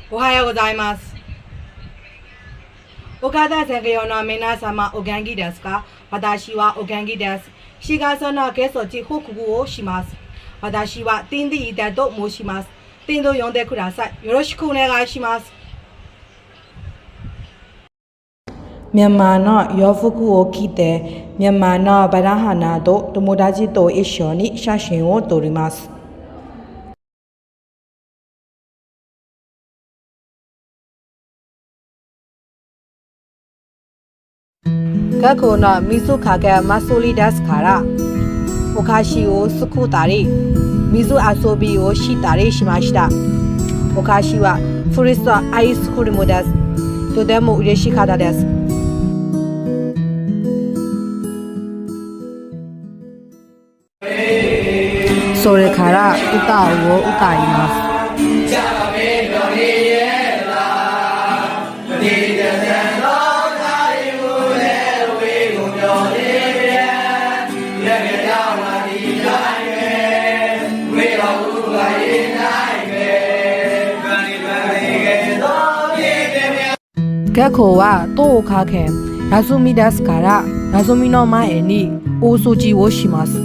おはようございます。岡田さんがの皆様お元気ですか？私はお元気です。4月のゲスト地報告をします。私はティンディーだと申します。ティンド呼んでください。よろしくお願いします。မြန်မာの洋服を着てမြန်မာのバラ花と友達と一緒に写真を撮ります。学校の水かけ祭りですから、お菓子を作ったり、水遊びをしたりしました。お菓子はフリーズアイスクリームです。とても嬉しかったです。それから歌を歌います。学校は10日間休みですから、休みの前に大掃除をします。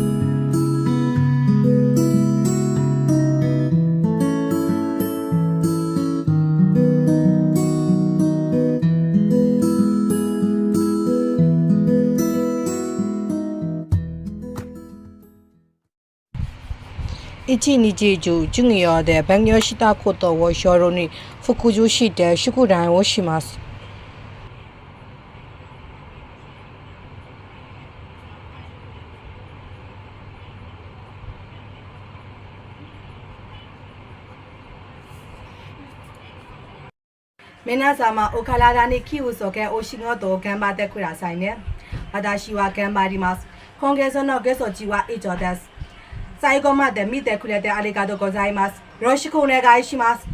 一日中授業で勉強したことを書類に復習して宿題をします。皆様お体に気をつけお仕事を頑張ってくださいね。私は頑張ります。今月のゲスト地は以上です。最後まで見てくれてありがとうございます。よろしくお願いします。